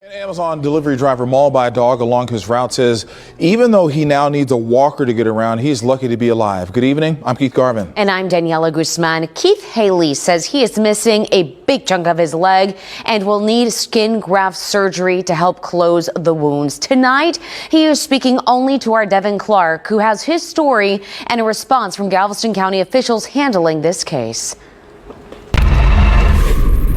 An Amazon delivery driver mauled by a dog along his route says even though he now needs a walker to get around, he's lucky to be alive. Good evening. I'm Keith Garvin. And I'm Daniela Guzman. Keith Haley says he is missing a big chunk of his leg and will need skin graft surgery to help close the wounds. Tonight, he is speaking only to our Devin Clark, who has his story and a response from Galveston County officials handling this case.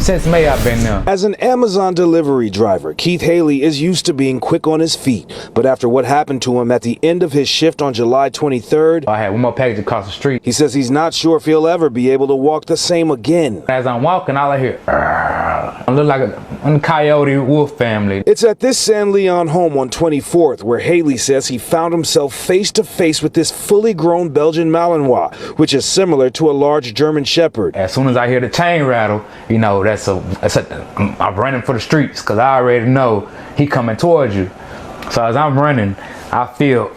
Since May, I've been there. As an Amazon delivery driver, Keith Haley is used to being quick on his feet. But after what happened to him at the end of his shift on July 23rd, I had one more package across the street. He says he's not sure if he'll ever be able to walk the same again. As I'm walking, all I hear, I look like a coyote wolf family. It's at this San Leon home on 24th where Haley says he found himself face to face with this fully grown Belgian Malinois, which is similar to a large German Shepherd. As soon as I hear the chain rattle, you know, I'm running for the streets because I already know he coming towards you. So as I'm running, I feel,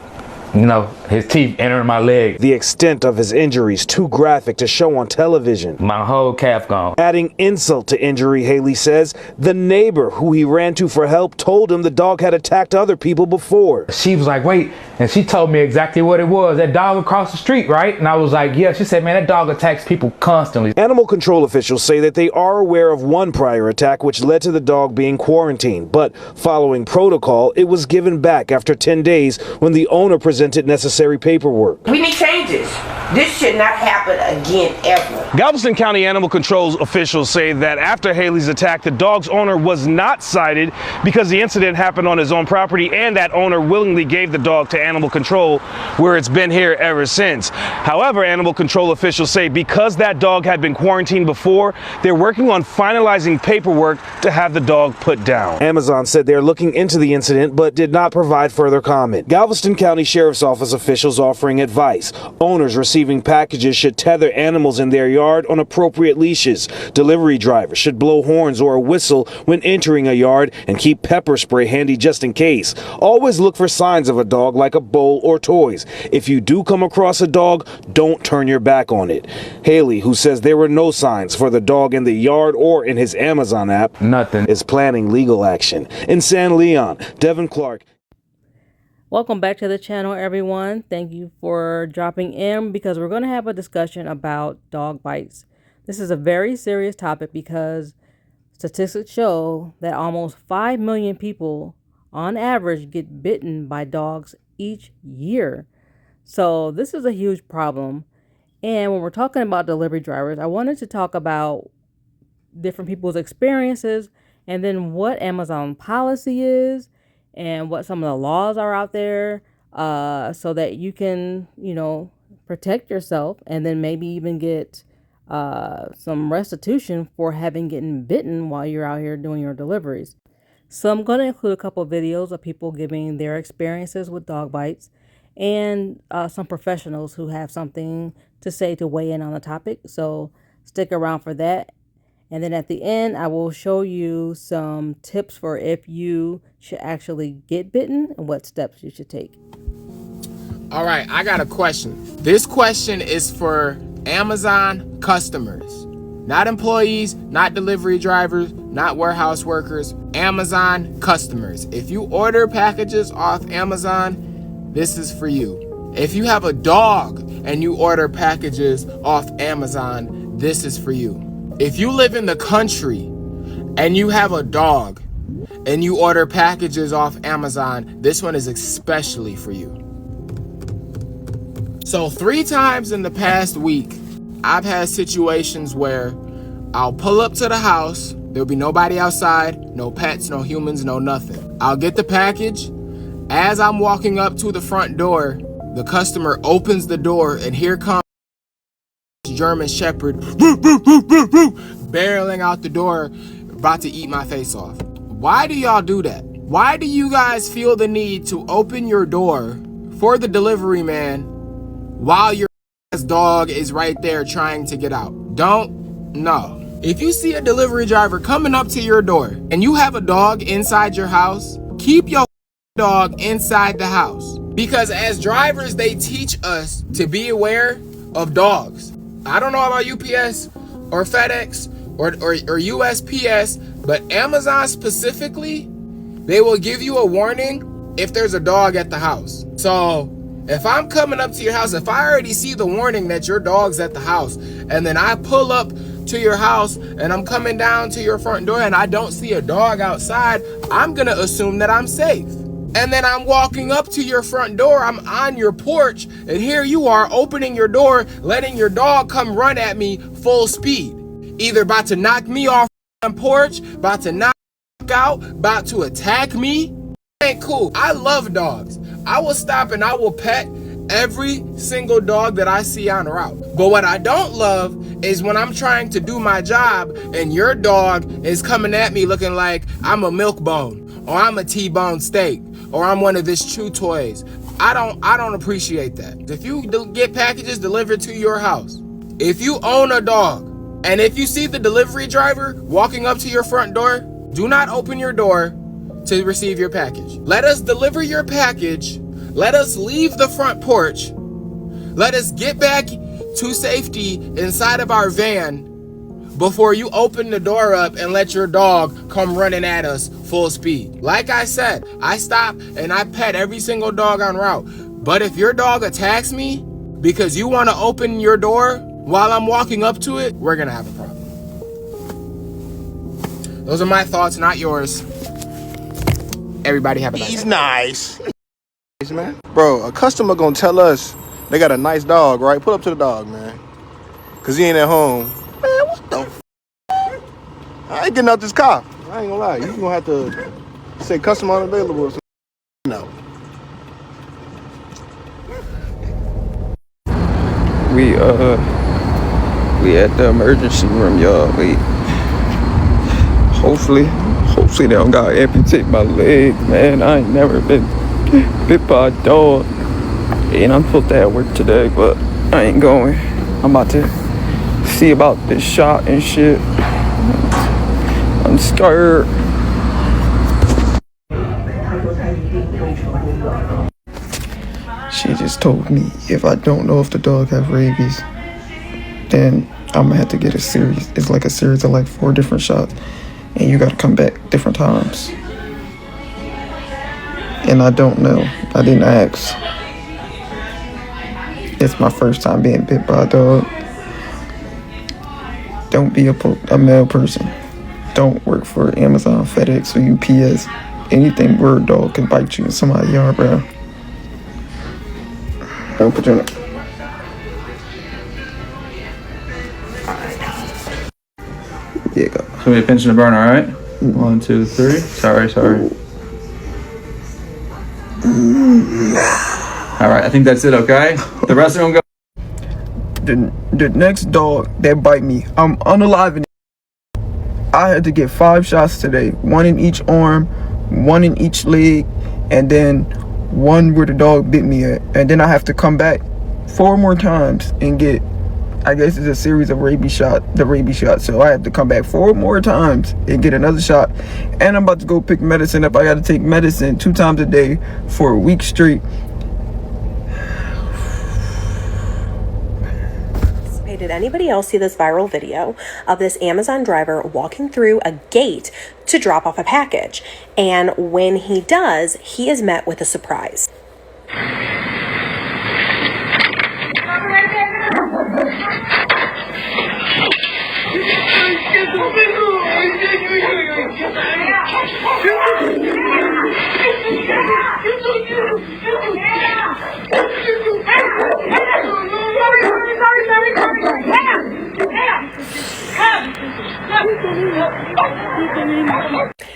you know, his teeth entering my leg. The extent of his injuries too graphic to show on television. My whole calf gone. Adding insult to injury, Haley says, the neighbor who he ran to for help told him the dog had attacked other people before. She was like, wait, and she told me exactly what it was. That dog across the street, right? And I was like, yeah. She said, man, that dog attacks people constantly. Animal control officials say that they are aware of one prior attack which led to the dog being quarantined, but following protocol, it was given back after 10 days when the owner presented necessary paperwork. We need changes. This should not happen again, ever. Galveston County Animal Control officials say that after Haley's attack, the dog's owner was not cited because the incident happened on his own property and that owner willingly gave the dog to Animal Control, where it's been here ever since. However, Animal Control officials say because that dog had been quarantined before, they're working on finalizing paperwork to have the dog put down. Amazon said they're looking into the incident but did not provide further comment. Galveston County Sheriff's Office officials offering advice. Owners receiving packages should tether animals in their yard on appropriate leashes. Delivery drivers should blow horns or a whistle when entering a yard and keep pepper spray handy just in case. Always look for signs of a dog like a bowl or toys. If you do come across a dog, don't turn your back on it. Haley, who says there were no signs for the dog in the yard or in his Amazon app, nothing, is planning legal action. In San Leon, Devin Clark. Welcome back to the channel, everyone. Thank you for dropping in because we're going to have a discussion about dog bites. This is a very serious topic because statistics show that almost 5 million people on average get bitten by dogs each year. So this is a huge problem. And when we're talking about delivery drivers, I wanted to talk about different people's experiences and then what Amazon policy is and what some of the laws are out there, so that you can, you know, protect yourself and then maybe even get some restitution for getting bitten while you're out here doing your deliveries. So I'm going to include a couple of videos of people giving their experiences with dog bites and some professionals who have something to say to weigh in on the topic. So stick around for that. And then at the end, I will show you some tips for if you should actually get bitten and what steps you should take. All right, I got a question. This question is for Amazon customers, not employees, not delivery drivers, not warehouse workers, Amazon customers. If you order packages off Amazon, this is for you. If you have a dog and you order packages off Amazon, this is for you. If you live in the country and you have a dog and you order packages off Amazon, this one is especially for you. So 3 times in the past week, I've had situations where I'll pull up to the house, there'll be nobody outside, no pets, no humans, no nothing. I'll get the package. As I'm walking up to the front door, the customer opens the door and here comes German Shepherd barreling out the door, about to eat my face off. Why do y'all do that? Why do you guys feel the need to open your door for the delivery man while your dog is right there trying to get out? No. If you see a delivery driver coming up to your door and you have a dog inside your house, keep your dog inside the house. Because as drivers, they teach us to be aware of dogs. I don't know about UPS or FedEx or USPS, but Amazon specifically, They will give you a warning if there's a dog at the house. So if I'm coming up to your house, if I already see the warning that your dog's at the house, and then I pull up to your house and I'm coming down to your front door and I don't see a dog outside, I'm gonna assume that I'm safe. And then I'm walking up to your front door, I'm on your porch, and here you are opening your door, letting your dog come run at me full speed. Either about to knock me off the porch, about to knock out, about to attack me. Ain't cool. I love dogs. I will stop and I will pet every single dog that I see on the route. But what I don't love is when I'm trying to do my job and your dog is coming at me looking like I'm a milk bone, or I'm a T-bone steak, or I'm one of his chew toys. I don't appreciate that. If you get packages delivered to your house, if you own a dog, and if you see the delivery driver walking up to your front door, do not open your door to receive your package. Let us deliver your package. Let us leave the front porch. Let us get back to safety inside of our van before you open the door up and let your dog come running at us full speed. Like I said, I stop and I pet every single dog on route. But if your dog attacks me because you want to open your door while I'm walking up to it, we're gonna have a problem. Those are my thoughts, not yours. Everybody have a nice day. He's nice. Man. Bro, a customer gonna tell us they got a nice dog, right? Pull up to the dog, man. Cause he ain't at home. Man, what the f? I ain't getting out this car. I ain't gonna lie. You gonna have to say customer unavailable or something. No. We at the emergency room, y'all. Hopefully they don't gotta amputate my leg, man. I ain't never been bit by a dog. And I'm supposed to have work today, but I ain't going. I'm about to see about this shot and shit. I'm scared. She just told me if I don't know if the dog have rabies, then I'm gonna have to get a series. It's like a series of like 4 different shots, and you gotta come back different times. And I don't know. I didn't ask. It's my first time being bit by a dog. Don't be a male person. Don't work for Amazon, FedEx, or UPS. Anything where a dog can bite you in somebody's yard, bro. Don't put you in it. Yeah, go. So we pinching the burn, all right? 1, 2, 3. Sorry. All right, I think that's it, okay? The rest of them go. The next dog that bite me, I'm unaliving it. I had to get 5 shots today. 1 in each arm, 1 in each leg, and then 1 where the dog bit me at. And then I have to come back 4 more times and get, I guess it's a series of rabies shot. So I have to come back 4 more times and get another shot. And I'm about to go pick medicine up. I got to take medicine 2 times a day for a week straight. Did anybody else see this viral video of this Amazon driver walking through a gate to drop off a package? And when he does, he is met with a surprise.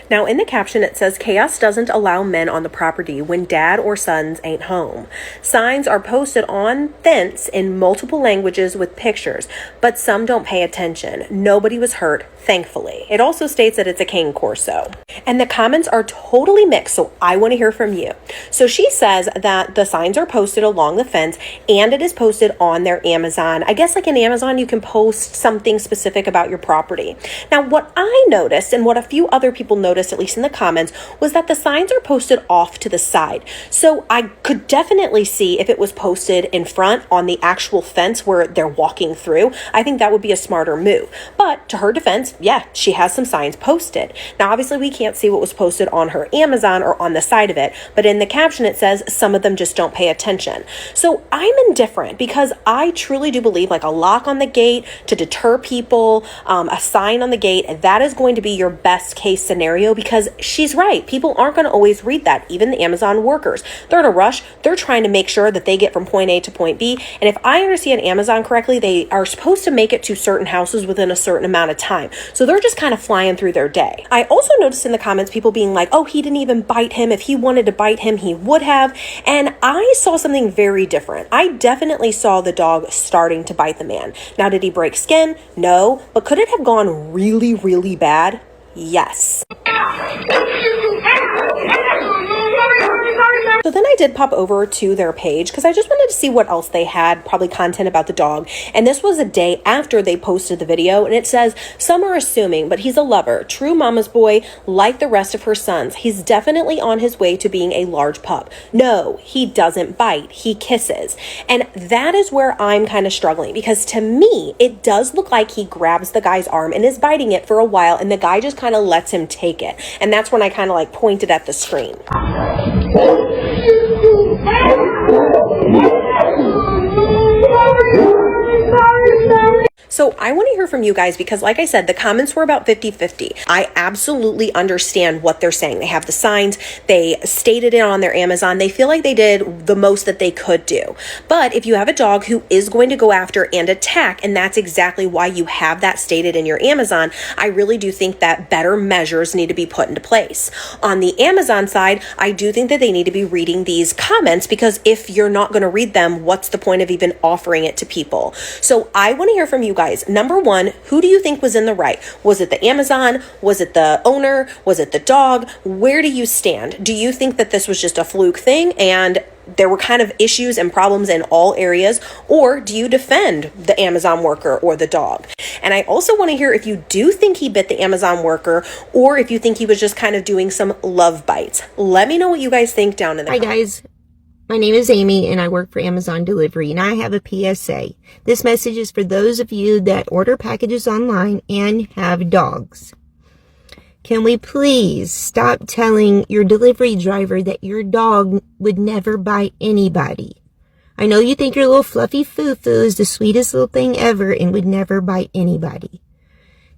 Now, in the caption, it says, "Chaos doesn't allow men on the property when dad or sons ain't home." Signs are posted on fence in multiple languages with pictures, but some don't pay attention. Nobody was hurt, thankfully. It also states that it's a Cane Corso. And the comments are totally mixed, so I want to hear from you. So she says that the signs are posted along the fence and it is posted on their Amazon. I guess like in Amazon, you can post something specific about your property. Now, what I noticed and what a few other people noticed, at least in the comments, was that the signs are posted off to the side. So I could definitely see if it was posted in front on the actual fence where they're walking through. I think that would be a smarter move. But to her defense, yeah, she has some signs posted. Now, obviously, we can't can't see what was posted on her Amazon or on the side of it, but in the caption it says some of them just don't pay attention. So I'm indifferent because I truly do believe like a lock on the gate to deter people, a sign on the gate, that is going to be your best case scenario, because she's right. People aren't going to always read that. Even the Amazon workers, they're in a rush. They're trying to make sure that they get from point A to point B. And if I understand Amazon correctly, they are supposed to make it to certain houses within a certain amount of time. So they're just kind of flying through their day. I also noticed in the comments people being like, oh, he didn't even bite him. If he wanted to bite him, he would have. And I saw something very different. I definitely saw the dog starting to bite the man. Now, did he break skin? No. But could it have gone really, really bad? Yes. So then I did pop over to their page because I just wanted to see what else they had, probably content about the dog. And this was a day after they posted the video, and it says, some are assuming, but he's a lover, true mama's boy, like the rest of her sons. He's definitely on his way to being a large pup. No, he doesn't bite, he kisses. And that is where I'm kind of struggling, because to me, it does look like he grabs the guy's arm and is biting it for a while, and the guy just kind of lets him take it. And that's when I kind of like pointed at the screen. So I want to hear from you guys because, like I said, the comments were about 50-50. I absolutely understand what they're saying. They have the signs. They stated it on their Amazon. They feel like they did the most that they could do. But if you have a dog who is going to go after and attack, and that's exactly why you have that stated in your Amazon, I really do think that better measures need to be put into place. On the Amazon side, I do think that they need to be reading these comments, because if you're not going to read them, what's the point of even offering it to people? So I want to hear from you guys. Number one, who do you think was in the right? Was it the Amazon? Was it the owner? Was it the dog? Where do you stand? Do you think that this was just a fluke thing and there were kind of issues and problems in all areas? Or do you defend the Amazon worker or the dog? And I also want to hear if you do think he bit the Amazon worker, or if you think he was just kind of doing some love bites. Let me know what you guys think down in the comments. Hi guys. My name is Amy and I work for Amazon Delivery, and I have a PSA. This message is for those of you that order packages online and have dogs. Can we please stop telling your delivery driver that your dog would never bite anybody? I know you think your little fluffy foo-foo is the sweetest little thing ever and would never bite anybody.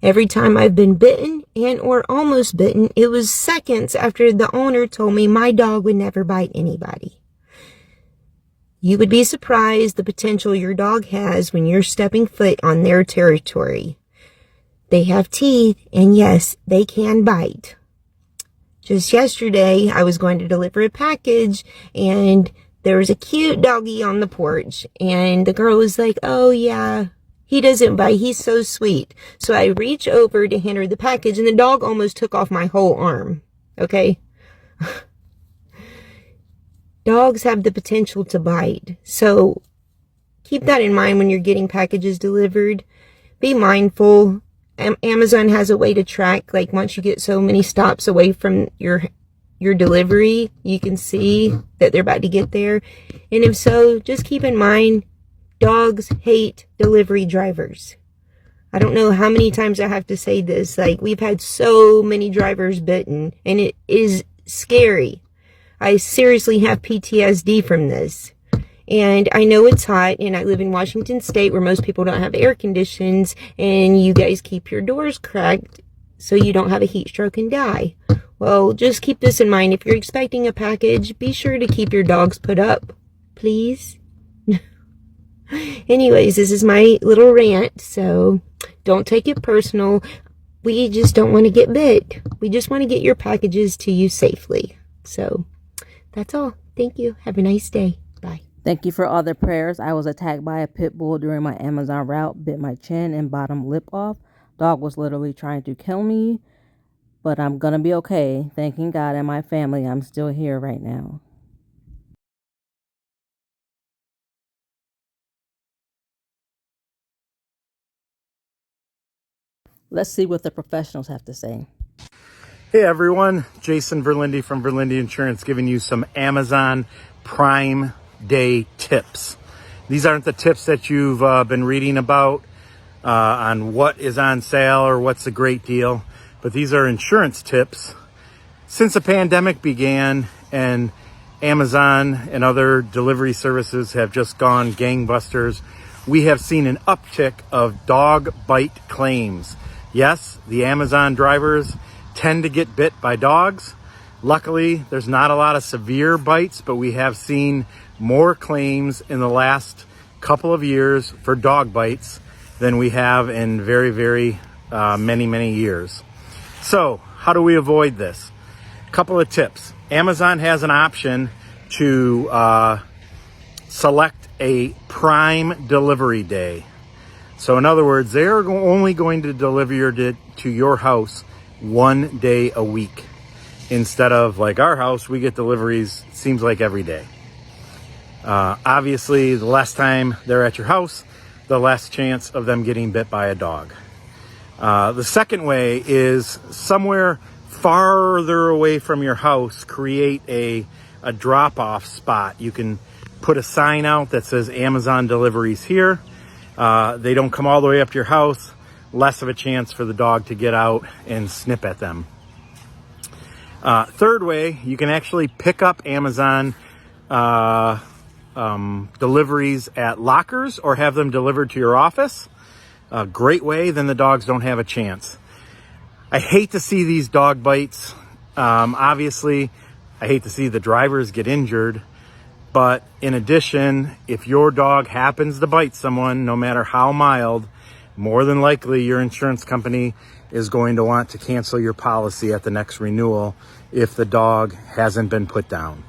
Every time I've been bitten and or almost bitten, it was seconds after the owner told me my dog would never bite anybody. You would be surprised the potential your dog has when you're stepping foot on their territory. They have teeth, and yes, they can bite. Just yesterday, I was going to deliver a package, and there was a cute doggy on the porch, and the girl was like, oh yeah, he doesn't bite, he's so sweet. So I reach over to hand her the package, and the dog almost took off my whole arm, okay? Dogs have the potential to bite, so keep that in mind when you're getting packages delivered. Be mindful. Amazon has a way to track, like once you get so many stops away from your delivery, you can see that they're about to get there. And if so, just keep in mind, dogs hate delivery drivers. I don't know how many times I have to say this. Like, we've had so many drivers bitten, and it is scary. I seriously have PTSD from this. And I know it's hot, and I live in Washington State where most people don't have air conditions, and you guys keep your doors cracked so you don't have a heat stroke and die. Well, just keep this in mind. If you're expecting a package, be sure to keep your dogs put up, please. Anyways, this is my little rant, so don't take it personal. We just don't want to get bit. We just want to get your packages to you safely. So that's all. Thank you. Have a nice day. Bye. Thank you for all the prayers. I was attacked by a pit bull during my Amazon route, bit my chin and bottom lip off. Dog was literally trying to kill me, but I'm going to be okay. Thanking God and my family, I'm still here right now. Let's see what the professionals have to say. Hey everyone, Jason Verlinde from Verlinde Insurance giving you some Amazon Prime Day tips. These aren't the tips that you've been reading about on what is on sale or what's a great deal, but these are insurance tips Since the pandemic began and Amazon and other delivery services have just gone gangbusters, we have seen an uptick of dog bite claims. Yes, the Amazon drivers tend to get bit by dogs. Luckily, there's not a lot of severe bites, but we have seen more claims in the last couple of years for dog bites than we have in very many years. So how do we avoid this? Couple of tips. Amazon has an option to select a prime delivery day. So in other words, they're only going to deliver to your house 1 day a week. Instead of like our house, we get deliveries, seems like every day. Obviously, the less time they're at your house, the less chance of them getting bit by a dog. The second way is somewhere farther away from your house, create a drop-off spot. You can put a sign out that says Amazon deliveries here. They don't come all the way up to your house, less of a chance for the dog to get out and snip at them. Third way, you can actually pick up Amazon deliveries at lockers or have them delivered to your office. A great way, then the dogs don't have a chance. I hate to see these dog bites. Obviously, I hate to see the drivers get injured. But in addition, if your dog happens to bite someone, no matter how mild, more than likely your insurance company is going to want to cancel your policy at the next renewal if the dog hasn't been put down.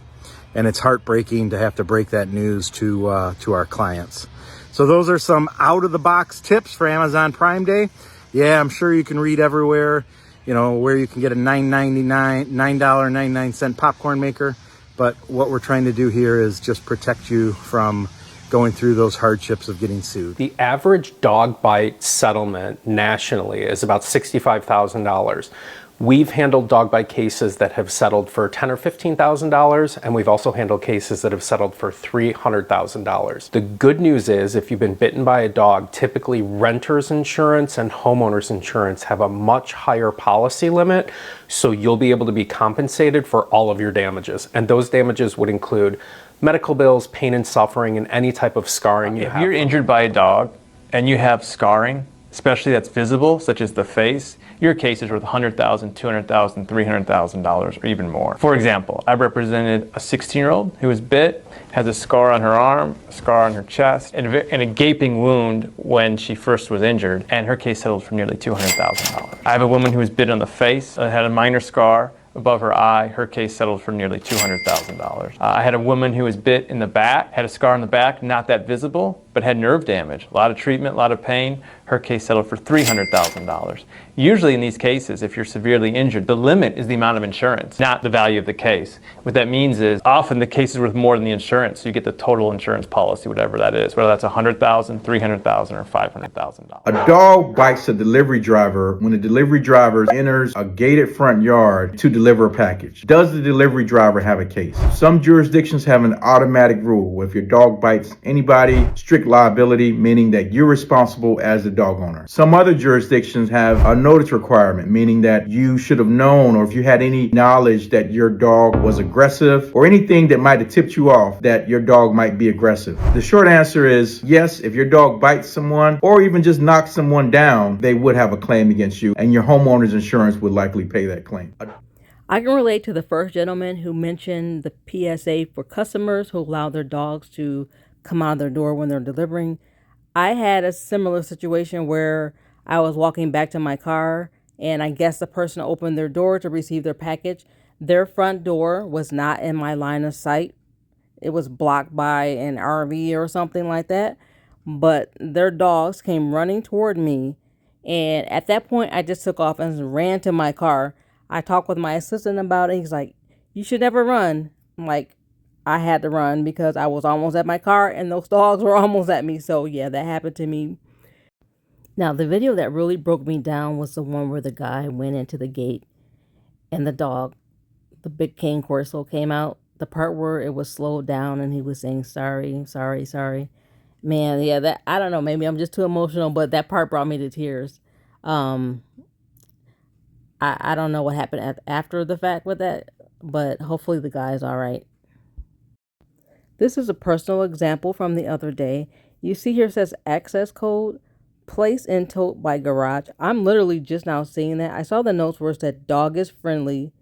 And it's heartbreaking to have to break that news to our clients. So those are some out-of-the-box tips for Amazon Prime Day. Yeah, I'm sure you can read everywhere, you know, where you can get a $9.99 popcorn maker. But what we're trying to do here is just protect you from going through those hardships of getting sued. The average dog bite settlement nationally is about $65,000. We've handled dog bite cases that have settled for $10,000 or $15,000, and we've also handled cases that have settled for $300,000. The good news is, if you've been bitten by a dog, typically renter's insurance and homeowner's insurance have a much higher policy limit, so you'll be able to be compensated for all of your damages. And those damages would include medical bills, pain and suffering, and any type of scarring you have. If you're injured by a dog and you have scarring, especially that's visible, such as the face, your case is worth $100,000, $200,000, $300,000, or even more. For example, I represented a 16-year-old who was bit, has a scar on her arm, a scar on her chest, and a gaping wound when she first was injured, and her case settled for nearly $200,000. I have a woman who was bit on the face, had a minor scar above her eye. Her case settled for nearly $200,000. I had a woman who was bit in the back, had a scar on the back, not that visible, but had nerve damage. A lot of treatment, a lot of pain. Her case settled for $300,000. Usually in these cases, if you're severely injured, the limit is the amount of insurance, not the value of the case. What that means is often the case is worth more than the insurance, so you get the total insurance policy, whatever that is, whether that's $100,000, $300,000, or $500,000. A dog bites a delivery driver when the delivery driver enters a gated front yard to deliver a package. Does the delivery driver have a case? Some jurisdictions have an automatic rule. If your dog bites anybody, strict liability, meaning that you're responsible as the dog owner. Some other jurisdictions have a notice requirement, meaning that you should have known, or if you had any knowledge that your dog was aggressive or anything that might have tipped you off that your dog might be aggressive. The short answer is yes, if your dog bites someone or even just knocks someone down, they would have a claim against you, and your homeowner's insurance would likely pay that claim. I can relate to the first gentleman who mentioned the PSA for customers who allow their dogs to come out of their door when they're delivering. I had a similar situation where I was walking back to my car, and I guess the person opened their door to receive their package. Their front door was not in my line of sight. It was blocked by an RV or something like that. But their dogs came running toward me, and at that point, I just took off and ran to my car. I talked with my assistant about it. He's like, "You should never run." I'm like, I had to run because I was almost at my car and those dogs were almost at me. So yeah, that happened to me. Now, the video that really broke me down was the one where the guy went into the gate and the dog, the big cane corso, came out. The part where it was slowed down and he was saying, "Sorry, sorry, sorry." Man, yeah, that, I don't know, maybe I'm just too emotional, but that part brought me to tears. I don't know what happened after the fact with that, but hopefully the guy's all right. This is a personal example from the other day. You see here it says access code, place in tote by garage. I'm literally just now seeing that. I saw the notes where it said dog is friendly.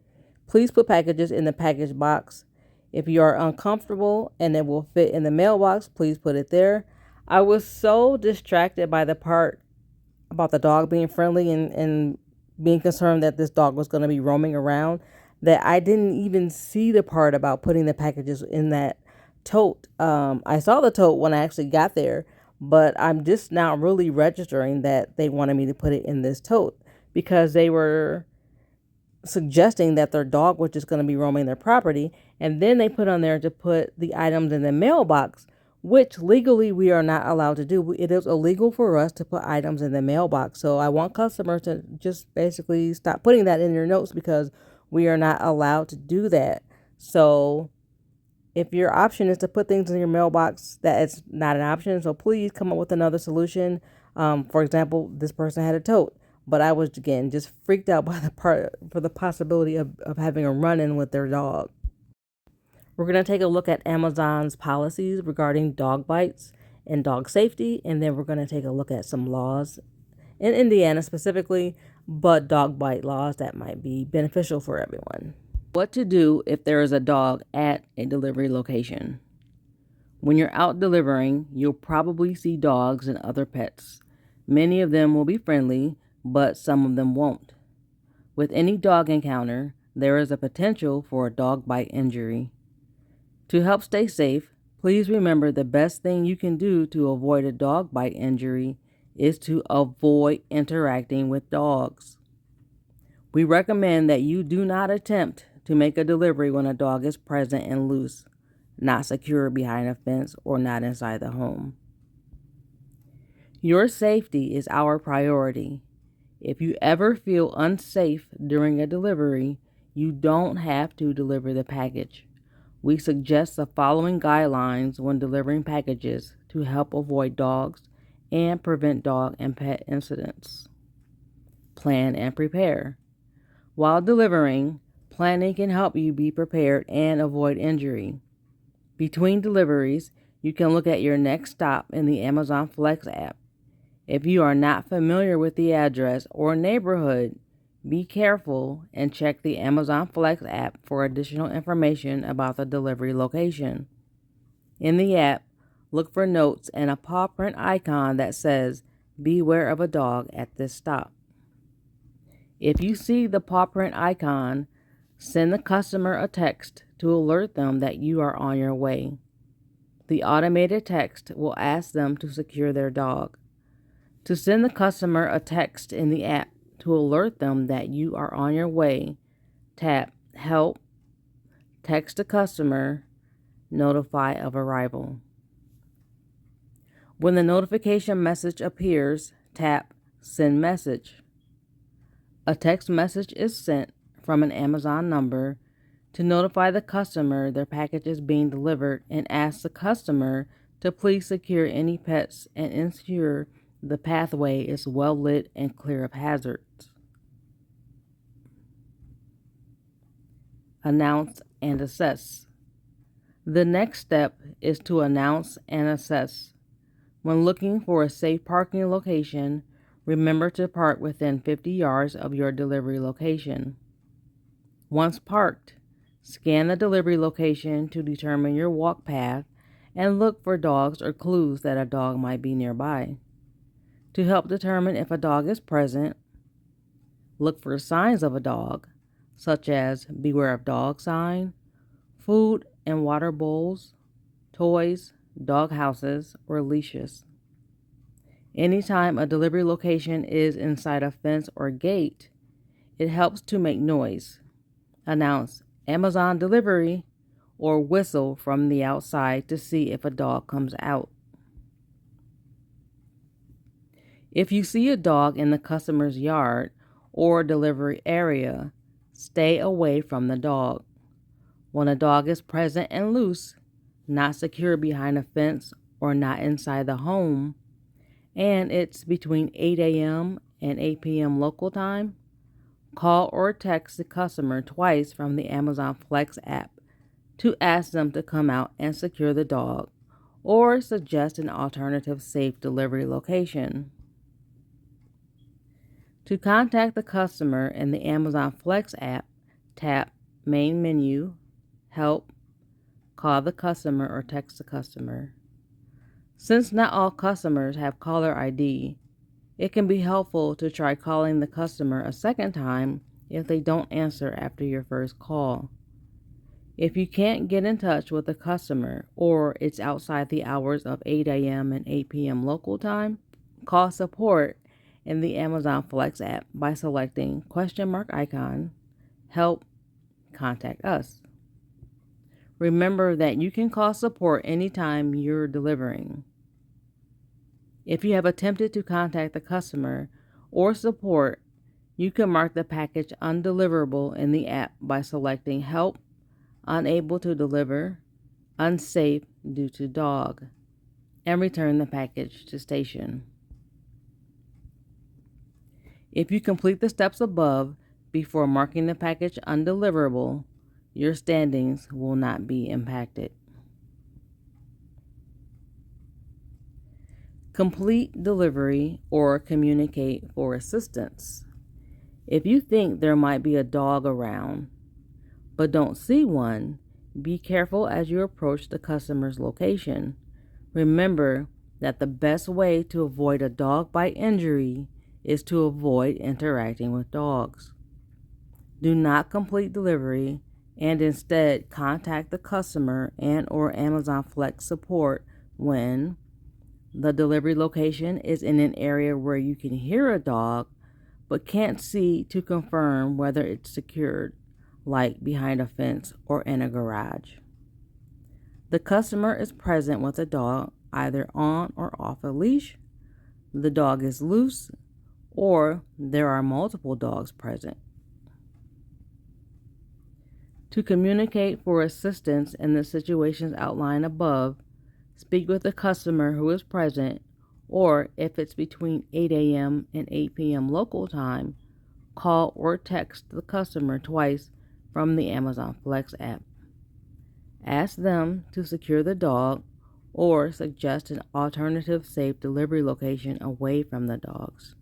Please put packages in the package box. If you are uncomfortable and it will fit in the mailbox, please put it there. I was so distracted by the part about the dog being friendly and being concerned that this dog was going to be roaming around that I didn't even see the part about putting the packages in that tote. I saw the tote when I actually got there, but I'm just now really registering that they wanted me to put it in this tote because they were suggesting that their dog was just going to be roaming their property, and then they put on there to put the items in the mailbox, which legally we are not allowed to do. It is illegal for us to put items in the mailbox. So I want customers to just basically stop putting that in your notes because we are not allowed to do that. So if your option is to put things in your mailbox, that is not an option. So please come up with another solution. For example, this person had a tote, but I was, again, just freaked out by the possibility of having a run-in with their dog. We're going to take a look at Amazon's policies regarding dog bites and dog safety, and then we're going to take a look at some laws in Indiana specifically, but dog bite laws that might be beneficial for everyone. What to do if there is a dog at a delivery location. When you're out delivering, you'll probably see dogs and other pets. Many of them will be friendly, but some of them won't. With any dog encounter, there is a potential for a dog bite injury. To help stay safe, please remember the best thing you can do to avoid a dog bite injury is to avoid interacting with dogs. We recommend that you do not attempt to make a delivery when a dog is present and loose, not secure behind a fence, or not inside the home. Your safety is our priority. If you ever feel unsafe during a delivery, you don't have to deliver the package. We suggest the following guidelines when delivering packages to help avoid dogs and prevent dog and pet incidents. Plan and prepare. While delivering, planning can help you be prepared and avoid injury. Between deliveries, you can look at your next stop in the Amazon Flex app. If you are not familiar with the address or neighborhood, be careful and check the Amazon Flex app for additional information about the delivery location. In the app, look for notes and a paw print icon that says, "Beware of a dog at this stop." If you see the paw print icon, send the customer a text to alert them that you are on your way. The automated text will ask them to secure their dog. To send the customer a text in the app to alert them that you are on your way, tap Help, Text the customer, Notify of arrival. When the notification message appears, tap Send message. A text message is sent from an Amazon number to notify the customer their package is being delivered and ask the customer to please secure any pets and ensure the pathway is well lit and clear of hazards. Announce and assess. The next step is to announce and assess. When looking for a safe parking location, remember to park within 50 yards of your delivery location. Once parked, scan the delivery location to determine your walk path and look for dogs or clues that a dog might be nearby. To help determine if a dog is present, look for signs of a dog, such as beware of dog sign, food and water bowls, toys, dog houses, or leashes. Anytime a delivery location is inside a fence or gate, it helps to make noise. Announce Amazon delivery or whistle from the outside to see if a dog comes out. If you see a dog in the customer's yard or delivery area, stay away from the dog. When a dog is present and loose, not secure behind a fence or not inside the home, and it's between 8 a.m. and 8 p.m. local time, Call or text the customer twice from the Amazon Flex app to ask them to come out and secure the dog, or suggest an alternative safe delivery location. To contact the customer in the Amazon Flex app, tap Main Menu, Help, Call the customer or text the customer. Since not all customers have caller ID, it can be helpful to try calling the customer a second time if they don't answer after your first call. If you can't get in touch with the customer or it's outside the hours of 8 a.m. and 8 p.m. local time, call support in the Amazon Flex app by selecting !icon, Help, Contact Us. Remember that you can call support anytime you're delivering. If you have attempted to contact the customer or support, you can mark the package undeliverable in the app by selecting Help, Unable to deliver, Unsafe due to dog, and return the package to station. If you complete the steps above before marking the package undeliverable, your standings will not be impacted. Complete delivery or communicate for assistance. If you think there might be a dog around, but don't see one, be careful as you approach the customer's location. Remember that the best way to avoid a dog bite injury is to avoid interacting with dogs. Do not complete delivery and instead contact the customer and/or Amazon Flex support when the delivery location is in an area where you can hear a dog but can't see to confirm whether it's secured, like behind a fence or in a garage. The customer is present with a dog either on or off a leash, the dog is loose, or there are multiple dogs present. To communicate for assistance in the situations outlined above, speak with the customer who is present, or if it's between 8 a.m. and 8 p.m. local time, call or text the customer twice from the Amazon Flex app. Ask them to secure the dog or suggest an alternative safe delivery location away from the dogs.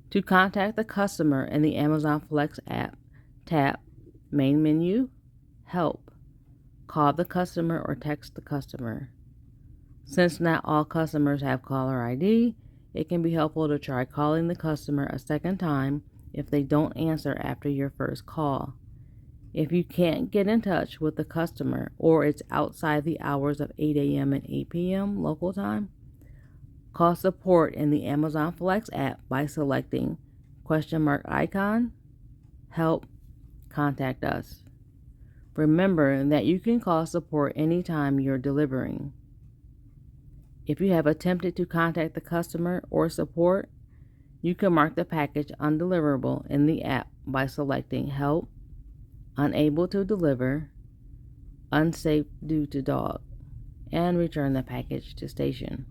To contact the customer in the Amazon Flex app, tap Main Menu, Help, call the customer or text the customer. Since not all customers have caller ID, it can be helpful to try calling the customer a second time if they don't answer after your first call. If you can't get in touch with the customer or it's outside the hours of 8 a.m. and 8 p.m. local time, call support in the Amazon Flex app by selecting !icon, Help, Contact Us. Remember that you can call support anytime you're delivering. If you have attempted to contact the customer or support, you can mark the package undeliverable in the app by selecting Help, Unable to deliver, Unsafe due to dog, and return the package to station.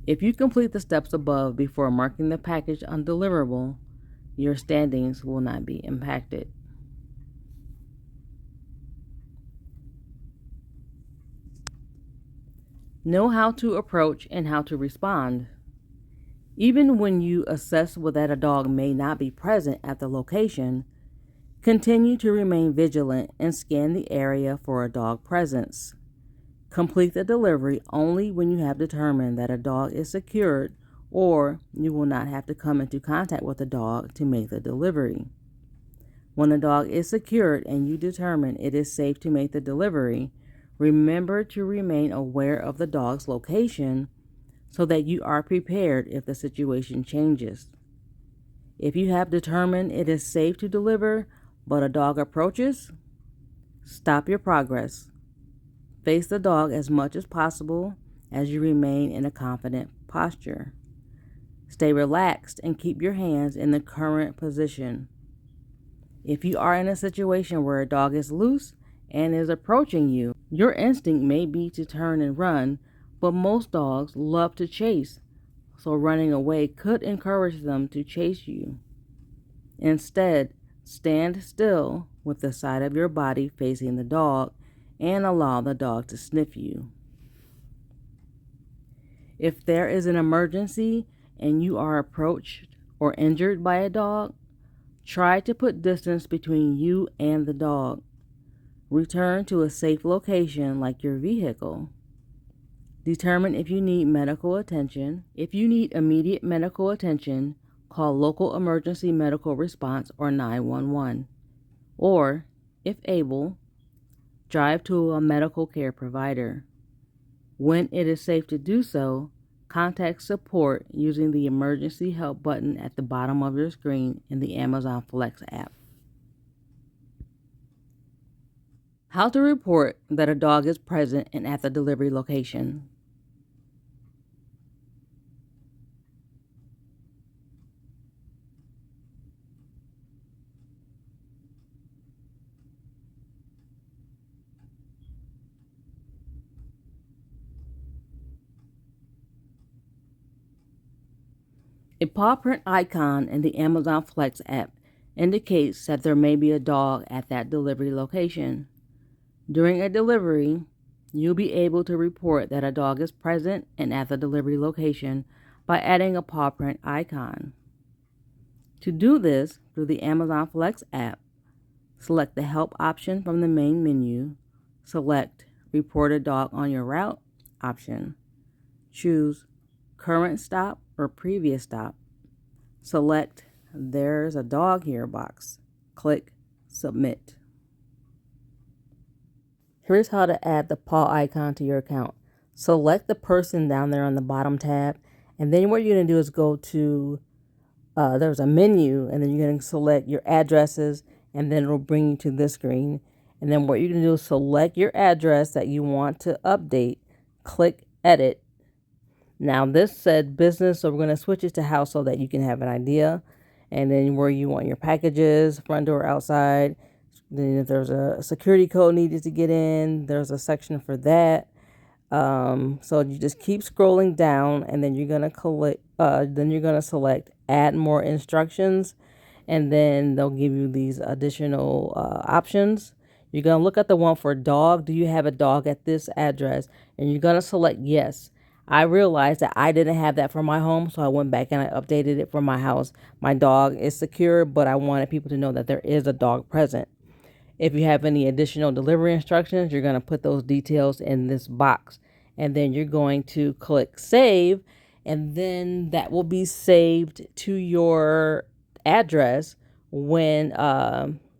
If you complete the steps above before marking the package undeliverable, your standings will not be impacted. Know how to approach and how to respond. Even when you assess that a dog may not be present at the location, continue to remain vigilant and scan the area for a dog presence. Complete the delivery only when you have determined that a dog is secured, or you will not have to come into contact with the dog to make the delivery. When a dog is secured and you determine it is safe to make the delivery, remember to remain aware of the dog's location so that you are prepared if the situation changes. If you have determined it is safe to deliver but a dog approaches, stop your progress. Face the dog as much as possible as you remain in a confident posture. Stay relaxed and keep your hands in the current position. If you are in a situation where a dog is loose and is approaching you, your instinct may be to turn and run, but most dogs love to chase, so running away could encourage them to chase you. Instead, stand still with the side of your body facing the dog and allow the dog to sniff you. If there is an emergency and you are approached or injured by a dog, try to put distance between you and the dog. Return to a safe location like your vehicle. Determine if you need medical attention. If you need immediate medical attention, call local emergency medical response or 911. Or, if able, drive to a medical care provider. When it is safe to do so, contact support using the emergency help button at the bottom of your screen in the Amazon Flex app. How to report that a dog is present and at the delivery location. A paw print icon in the Amazon Flex app indicates that there may be a dog at that delivery location. During a delivery, you'll be able to report that a dog is present and at the delivery location by adding a paw print icon. To do this through the Amazon Flex app, select the Help option from the main menu, select Report a Dog on Your Route option, choose Current Stop or Previous Stop, select There's a Dog Here box, click Submit. Here's how to add the paw icon to your account. Select the person down there on the bottom tab, and then what you're going to do is go to, there's a menu, and then you're going to select your addresses, and then it'll bring you to this screen. And then what you're going to do is select your address that you want to update, click Edit. Now this said business, so we're going to switch it to house so that you can have an idea. And then where you want your packages, front door, outside. Then if there's a security code needed to get in, there's a section for that. So you just keep scrolling down, and then you're gonna select Add More Instructions, and then they'll give you these additional options. You're gonna look at the one for dog. Do you have a dog at this address? And you're gonna select yes. I realized that I didn't have that for my home, so I went back and I updated it for my house. My dog is secure, but I wanted people to know that there is a dog present. If you have any additional delivery instructions, you're going to put those details in this box. And then you're going to click Save, and then that will be saved to your address when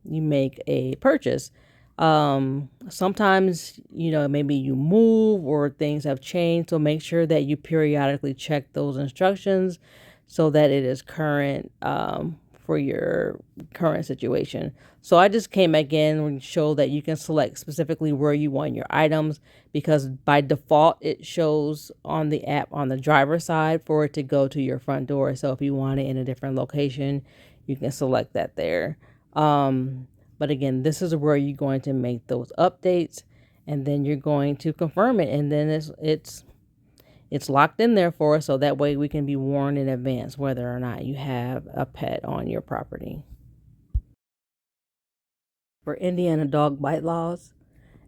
you make a purchase. Sometimes, maybe you move or things have changed, so make sure that you periodically check those instructions so that it is current for your current situation. So I just came back in and show that you can select specifically where you want your items, because by default it shows on the app on the driver's side for it to go to your front door. So if you want it in a different location, you can select that there. But again, this is where you're going to make those updates, and then you're going to confirm it, and then it's locked in there for us, so that way we can be warned in advance whether or not you have a pet on your property. For Indiana dog bite laws,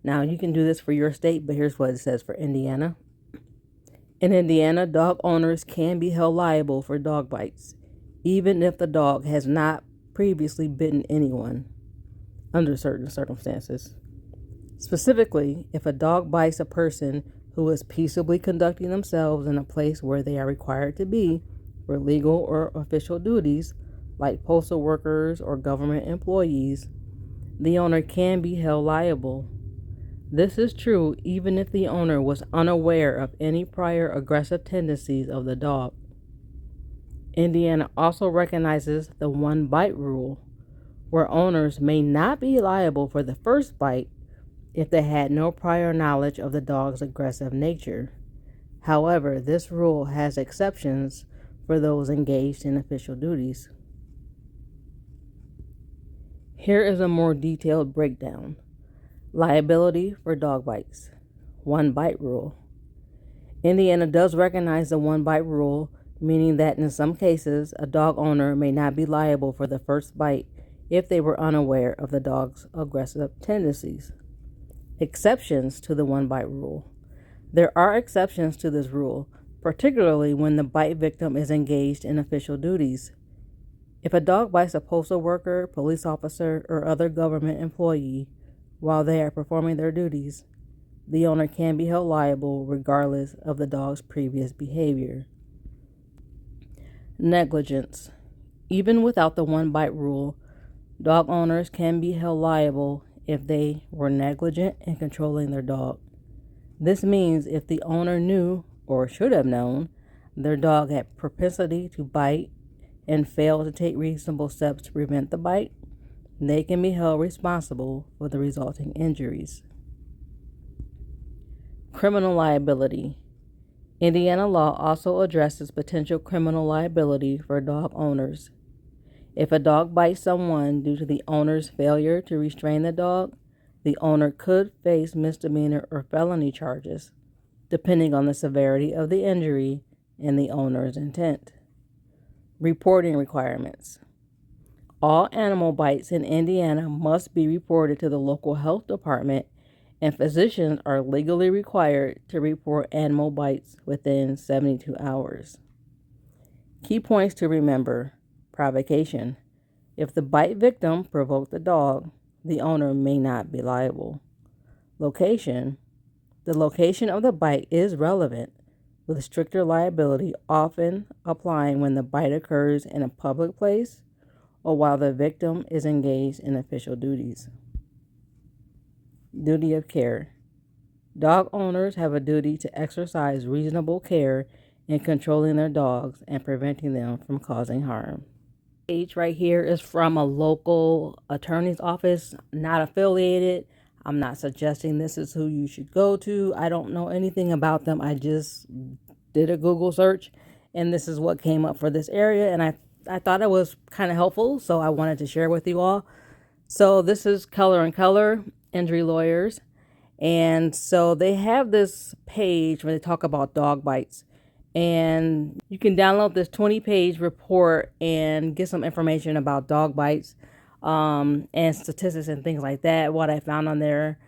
now you can do this for your state, but here's what it says for Indiana. In Indiana, dog owners can be held liable for dog bites, even if the dog has not previously bitten anyone, under certain circumstances. Specifically, if a dog bites a person who is peaceably conducting themselves in a place where they are required to be for legal or official duties, like postal workers or government employees, the owner can be held liable. This is true even if the owner was unaware of any prior aggressive tendencies of the dog. Indiana also recognizes the one bite rule, where owners may not be liable for the first bite if they had no prior knowledge of the dog's aggressive nature. However, this rule has exceptions for those engaged in official duties. Here is a more detailed breakdown. Liability for dog bites. One bite rule. Indiana does recognize the one bite rule meaning that in some cases, a dog owner may not be liable for the first bite if they were unaware of the dog's aggressive tendencies. Exceptions to the one bite rule. There are exceptions to this rule, particularly when the bite victim is engaged in official duties. If a dog bites a postal worker, police officer, or other government employee while they are performing their duties, the owner can be held liable regardless of the dog's previous behavior. Negligence. Even without the one bite rule, dog owners can be held liable if they were negligent in controlling their dog. This means if the owner knew, or should have known, their dog had propensity to bite and failed to take reasonable steps to prevent the bite, they can be held responsible for the resulting injuries. Criminal liability. Indiana law also addresses potential criminal liability for dog owners. If a dog bites someone due to the owner's failure to restrain the dog, the owner could face misdemeanor or felony charges, depending on the severity of the injury and the owner's intent. Reporting requirements. All animal bites in Indiana must be reported to the local health department, and physicians are legally required to report animal bites within 72 hours. Key points to remember. Provocation. If the bite victim provoked the dog, the owner may not be liable. Location. The location of the bite is relevant, with stricter liability often applying when the bite occurs in a public place or while the victim is engaged in official duties. Duty of care. Dog owners have a duty to exercise reasonable care in controlling their dogs and preventing them from causing harm. Page right here is from a local attorney's office, not affiliated. I'm not suggesting this is who you should go to. I don't know anything about them. I just did a Google search and this is what came up for this area, and I thought it was kind of helpful, so I wanted to share with you all. So this is Keller & Keller Injury Lawyers, and so they have this page where they talk about dog bites, and you can download this 20-page report and get some information about dog bites and statistics and things like that. What I found on there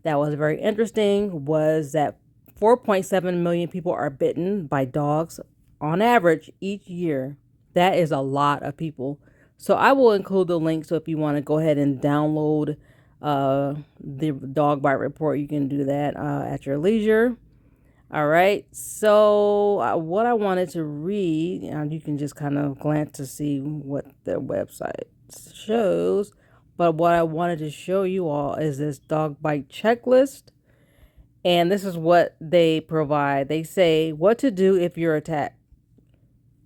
that was very interesting was that 4.7 million people are bitten by dogs on average each year. That is a lot of people. So I will include the link, so if you want to go ahead and download the dog bite report, you can do that at your leisure. All right, so what I wanted to read, you can just kind of glance to see what their website shows, but what I wanted to show you all is this dog bite checklist, and this is what they provide. They say what to do if you're attacked.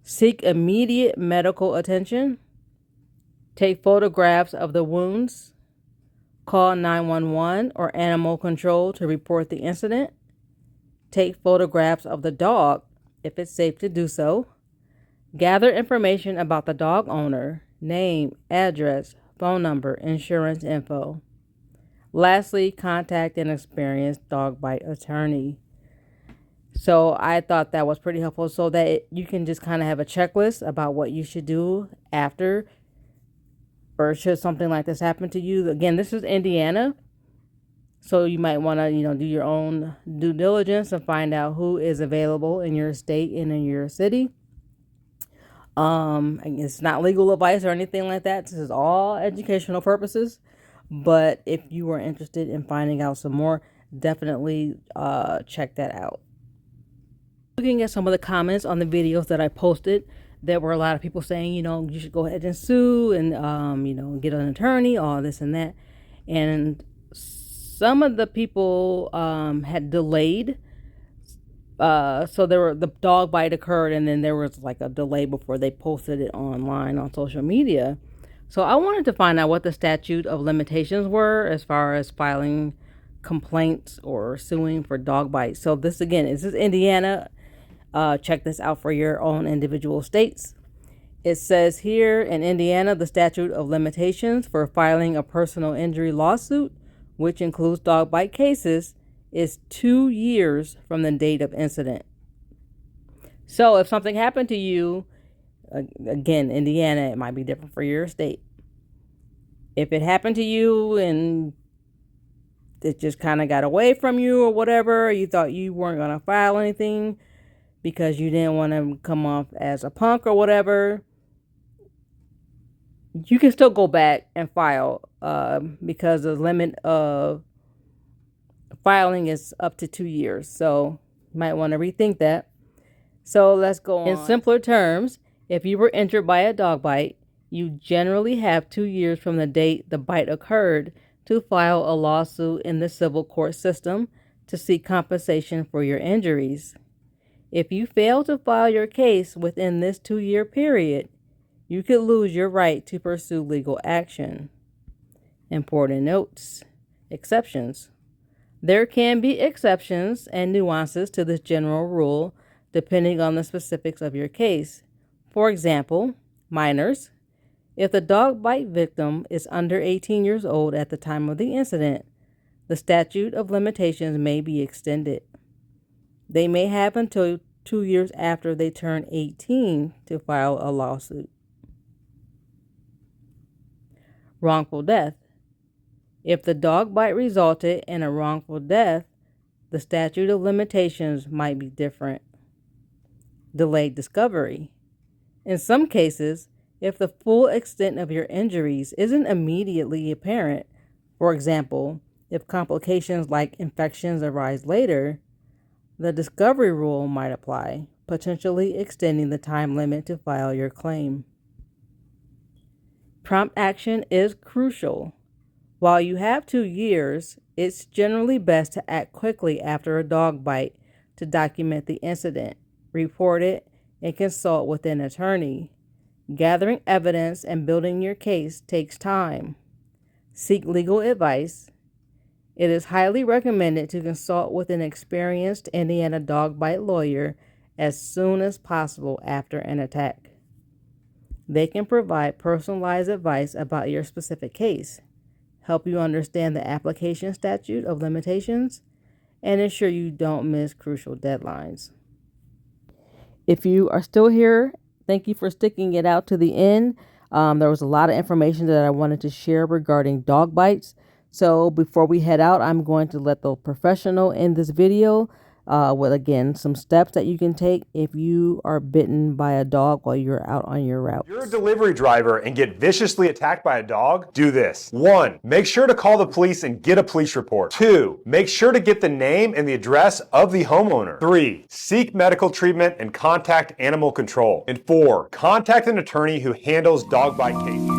Seek immediate medical attention. Take photographs of the wounds. Call 911 or animal control to report the incident. Take photographs of the dog if it's safe to do so. Gather information about the dog owner, name, address, phone number, insurance info. Lastly, contact an experienced dog bite attorney. So I thought that was pretty helpful, so that you can just kind of have a checklist about what you should do after, or should something like this happen to you. Again, this is Indiana, so you might want to, do your own due diligence and find out who is available in your state and in your city. It's not legal advice or anything like that. This is all educational purposes. But if you are interested in finding out some more, definitely check that out. Looking at some of the comments on the videos that I posted, there were a lot of people saying, you should go ahead and sue and, get an attorney, all this and that. And some of the people had delayed. So the dog bite occurred, and then there was like a delay before they posted it online on social media. So I wanted to find out what the statute of limitations were as far as filing complaints or suing for dog bites. So this is Indiana. Check this out for your own individual states. It says here in Indiana, the statute of limitations for filing a personal injury lawsuit, which includes dog bite cases, is 2 years from the date of incident. So if something happened to you, again, Indiana, it might be different for your state. If it happened to you and it just kind of got away from you or whatever, you thought you weren't going to file anything because you didn't want to come off as a punk or whatever, you can still go back and file because the limit of filing is up to 2 years. So you might want to rethink that. So let's go on. In simpler terms, if you were injured by a dog bite, you generally have 2 years from the date the bite occurred to file a lawsuit in the civil court system to seek compensation for your injuries. If you fail to file your case within this 2-year period, you could lose your right to pursue legal action. Important notes. Exceptions. There can be exceptions and nuances to this general rule depending on the specifics of your case. For example, minors. If the dog bite victim is under 18 years old at the time of the incident, the statute of limitations may be extended. They may have until 2 years after they turn 18 to file a lawsuit. Wrongful death. If the dog bite resulted in a wrongful death, the statute of limitations might be different. Delayed discovery. In some cases, if the full extent of your injuries isn't immediately apparent, for example, if complications like infections arise later, the discovery rule might apply, potentially extending the time limit to file your claim. Prompt action is crucial. While you have 2 years, it's generally best to act quickly after a dog bite to document the incident, report it, and consult with an attorney. Gathering evidence and building your case takes time. Seek legal advice. It is highly recommended to consult with an experienced Indiana dog bite lawyer as soon as possible after an attack. They can provide personalized advice about your specific case, help you understand the application statute of limitations, and ensure you don't miss crucial deadlines. If you are still here, thank you for sticking it out to the end. There was a lot of information that I wanted to share regarding dog bites. So before we head out, I'm going to let the professional end this video with, again, some steps that you can take if you are bitten by a dog while you're out on your route. If you're a delivery driver and get viciously attacked by a dog, do this. 1. Make sure to call the police and get a police report. 2. Make sure to get the name and the address of the homeowner. 3. Seek medical treatment and contact animal control. And 4. Contact an attorney who handles dog bite cases.